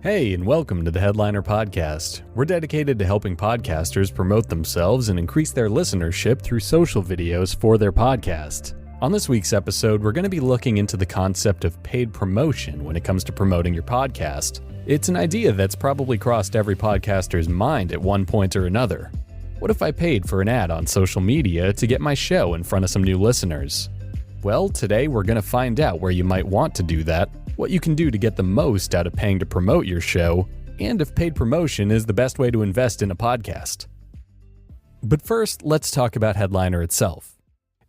Hey, and welcome to the Headliner Podcast. We're dedicated to helping podcasters promote themselves and increase their listenership through social videos for their podcast. On this week's episode, we're going to be looking into the concept of paid promotion when it comes to promoting your podcast. It's an idea that's probably crossed every podcaster's mind at one point or another. What if I paid for an ad on social media to get my show in front of some new listeners? Well, today we're going to find out where you might want to do that, what you can do to get the most out of paying to promote your show, and if paid promotion is the best way to invest in a podcast. But first, let's talk about Headliner itself.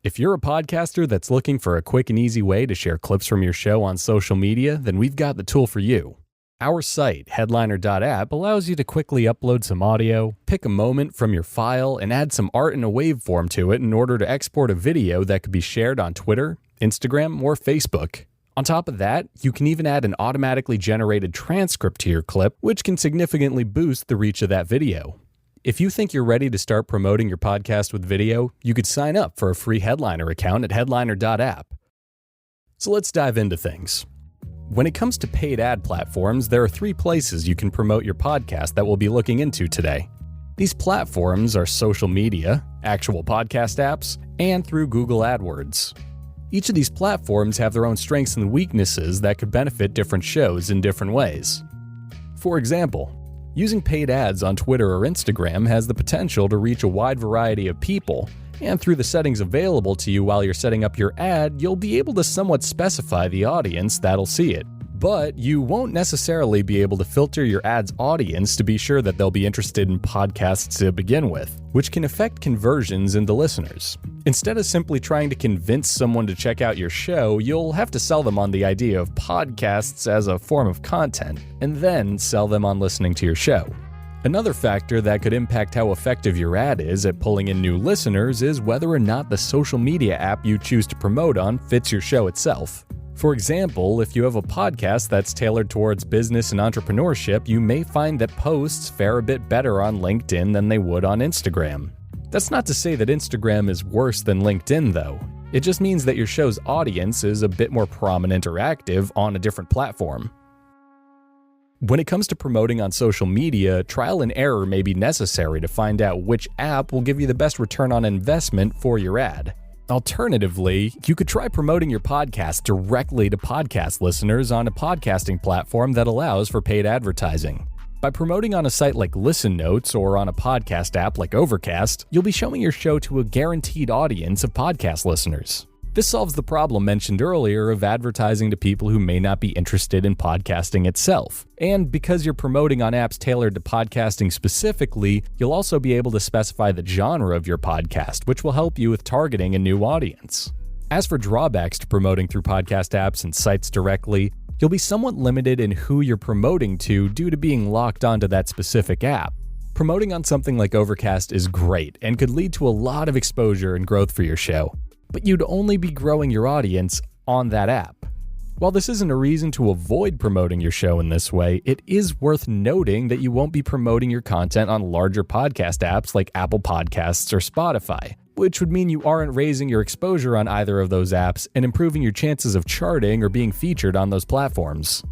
If you're a podcaster that's looking for a quick and easy way to share clips from your show on social media, then we've got the tool for you. Our site, headliner.app, allows you to quickly upload some audio, pick a moment from your file, and add some art in a waveform to it in order to export a video that could be shared on Twitter, Instagram, or Facebook. On top of that, you can even add an automatically generated transcript to your clip, which can significantly boost the reach of that video. If you think you're ready to start promoting your podcast with video, you could sign up for a free Headliner account at headliner.app. So let's dive into things. When it comes to paid ad platforms, there are 3 places you can promote your podcast that we'll be looking into today. These platforms are social media, actual podcast apps, and through Google AdWords. Each of these platforms have their own strengths and weaknesses that could benefit different shows in different ways. For example, using paid ads on Twitter or Instagram has the potential to reach a wide variety of people, and through the settings available to you while you're setting up your ad, you'll be able to somewhat specify the audience that'll see it. But you won't necessarily be able to filter your ad's audience to be sure that they'll be interested in podcasts to begin with, which can affect conversions into listeners. Instead of simply trying to convince someone to check out your show, you'll have to sell them on the idea of podcasts as a form of content, and then sell them on listening to your show. Another factor that could impact how effective your ad is at pulling in new listeners is whether or not the social media app you choose to promote on fits your show itself. For example, if you have a podcast that's tailored towards business and entrepreneurship, you may find that posts fare a bit better on LinkedIn than they would on Instagram. That's not to say that Instagram is worse than LinkedIn, though. It just means that your show's audience is a bit more prominent or active on a different platform. When it comes to promoting on social media, trial and error may be necessary to find out which app will give you the best return on investment for your ad. Alternatively, you could try promoting your podcast directly to podcast listeners on a podcasting platform that allows for paid advertising. By promoting on a site like Listen Notes or on a podcast app like Overcast, you'll be showing your show to a guaranteed audience of podcast listeners. This solves the problem mentioned earlier of advertising to people who may not be interested in podcasting itself. And because you're promoting on apps tailored to podcasting specifically, you'll also be able to specify the genre of your podcast, which will help you with targeting a new audience. As for drawbacks to promoting through podcast apps and sites directly, you'll be somewhat limited in who you're promoting to due to being locked onto that specific app. Promoting on something like Overcast is great and could lead to a lot of exposure and growth for your show, but you'd only be growing your audience on that app. While this isn't a reason to avoid promoting your show in this way, it is worth noting that you won't be promoting your content on larger podcast apps like Apple Podcasts or Spotify, which would mean you aren't raising your exposure on either of those apps and improving your chances of charting or being featured on those platforms.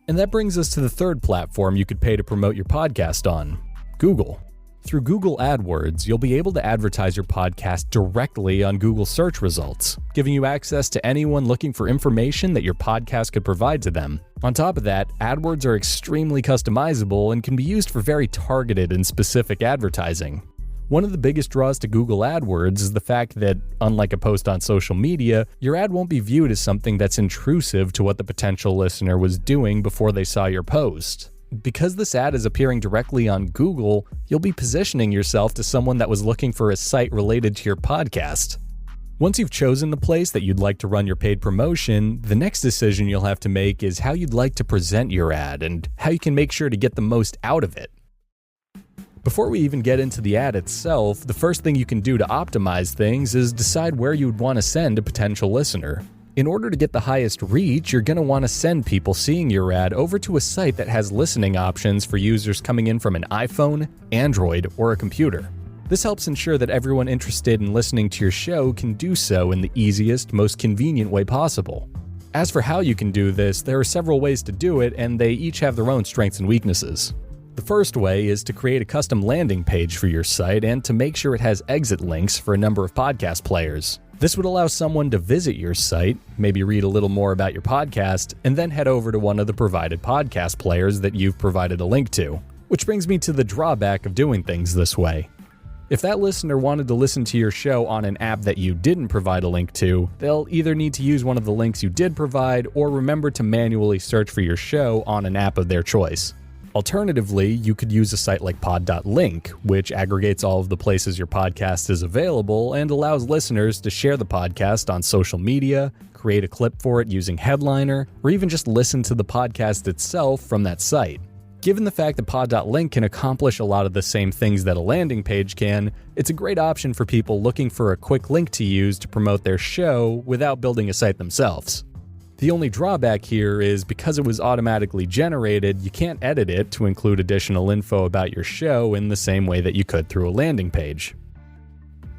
And that brings us to the third platform you could pay to promote your podcast on: Google. Through Google AdWords, you'll be able to advertise your podcast directly on Google search results, giving you access to anyone looking for information that your podcast could provide to them. On top of that, AdWords are extremely customizable and can be used for very targeted and specific advertising. One of the biggest draws to Google AdWords is the fact that, unlike a post on social media, your ad won't be viewed as something that's intrusive to what the potential listener was doing before they saw your post. Because this ad is appearing directly on Google, you'll be positioning yourself to someone that was looking for a site related to your podcast. Once you've chosen the place that you'd like to run your paid promotion, the next decision you'll have to make is how you'd like to present your ad and how you can make sure to get the most out of it. Before we even get into the ad itself, the first thing you can do to optimize things is decide where you'd want to send a potential listener. In order to get the highest reach, you're going to want to send people seeing your ad over to a site that has listening options for users coming in from an iPhone, Android, or a computer. This helps ensure that everyone interested in listening to your show can do so in the easiest, most convenient way possible. As for how you can do this, there are several ways to do it, and they each have their own strengths and weaknesses. The first way is to create a custom landing page for your site and to make sure it has exit links for a number of podcast players. This would allow someone to visit your site, maybe read a little more about your podcast, and then head over to one of the provided podcast players that you've provided a link to. Which brings me to the drawback of doing things this way. If that listener wanted to listen to your show on an app that you didn't provide a link to, they'll either need to use one of the links you did provide or remember to manually search for your show on an app of their choice. Alternatively, you could use a site like pod.link, which aggregates all of the places your podcast is available and allows listeners to share the podcast on social media, create a clip for it using Headliner, or even just listen to the podcast itself from that site. Given the fact that pod.link can accomplish a lot of the same things that a landing page can, it's a great option for people looking for a quick link to use to promote their show without building a site themselves. The only drawback here is because it was automatically generated, you can't edit it to include additional info about your show in the same way that you could through a landing page.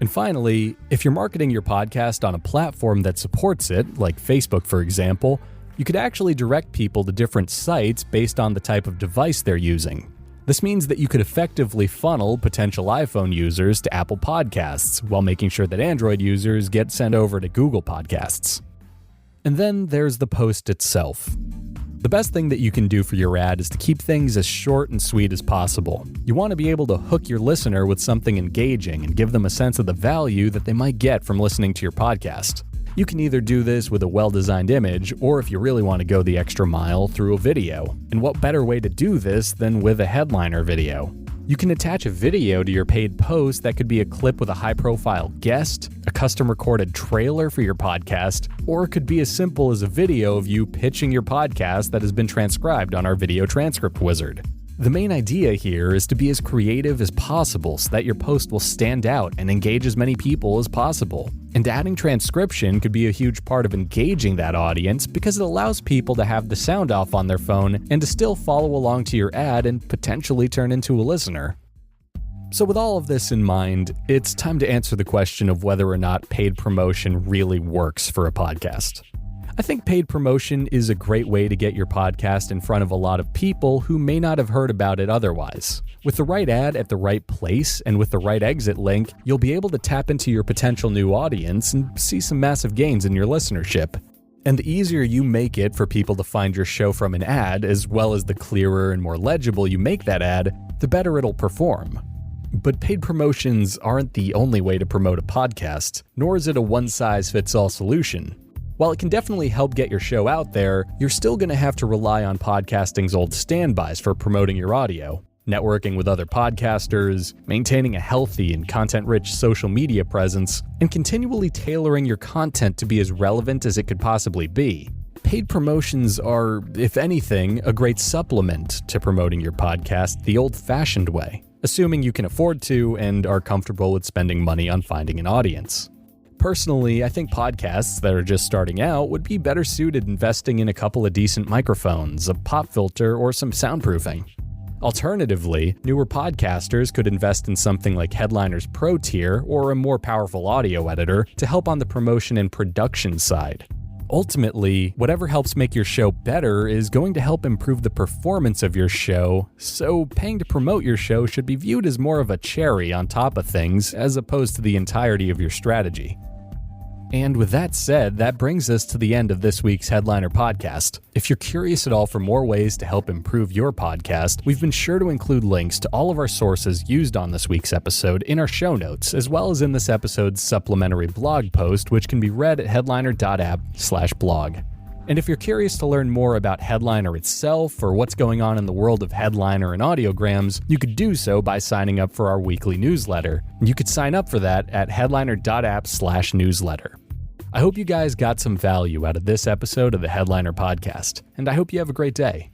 And finally, if you're marketing your podcast on a platform that supports it, like Facebook for example, you could actually direct people to different sites based on the type of device they're using. This means that you could effectively funnel potential iPhone users to Apple Podcasts while making sure that Android users get sent over to Google Podcasts. And then there's the post itself. The best thing that you can do for your ad is to keep things as short and sweet as possible. You want to be able to hook your listener with something engaging and give them a sense of the value that they might get from listening to your podcast. You can either do this with a well-designed image, or if you really want to go the extra mile, through a video. And what better way to do this than with a Headliner video? You can attach a video to your paid post that could be a clip with a high-profile guest, a custom-recorded trailer for your podcast, or it could be as simple as a video of you pitching your podcast that has been transcribed on our video transcript wizard. The main idea here is to be as creative as possible so that your post will stand out and engage as many people as possible. And adding transcription could be a huge part of engaging that audience because it allows people to have the sound off on their phone and to still follow along to your ad and potentially turn into a listener. So with all of this in mind, it's time to answer the question of whether or not paid promotion really works for a podcast. I think paid promotion is a great way to get your podcast in front of a lot of people who may not have heard about it otherwise. With the right ad at the right place and with the right exit link, you'll be able to tap into your potential new audience and see some massive gains in your listenership. And the easier you make it for people to find your show from an ad, as well as the clearer and more legible you make that ad, the better it'll perform. But paid promotions aren't the only way to promote a podcast, nor is it a one-size-fits-all solution. While it can definitely help get your show out there, you're still going to have to rely on podcasting's old standbys for promoting your audio. Networking with other podcasters, maintaining a healthy and content-rich social media presence, and continually tailoring your content to be as relevant as it could possibly be. Paid promotions are, if anything, a great supplement to promoting your podcast the old-fashioned way, assuming you can afford to and are comfortable with spending money on finding an audience. Personally, I think podcasts that are just starting out would be better suited investing in a couple of decent microphones, a pop filter, or some soundproofing. Alternatively, newer podcasters could invest in something like Headliner's Pro tier or a more powerful audio editor to help on the promotion and production side. Ultimately, whatever helps make your show better is going to help improve the performance of your show, so paying to promote your show should be viewed as more of a cherry on top of things as opposed to the entirety of your strategy. And with that said, that brings us to the end of this week's Headliner podcast. If you're curious at all for more ways to help improve your podcast, we've been sure to include links to all of our sources used on this week's episode in our show notes, as well as in this episode's supplementary blog post, which can be read at headliner.app/blog. And if you're curious to learn more about Headliner itself or what's going on in the world of Headliner and Audiograms, you could do so by signing up for our weekly newsletter. You could sign up for that at headliner.app/newsletter. I hope you guys got some value out of this episode of the Headliner podcast, and I hope you have a great day.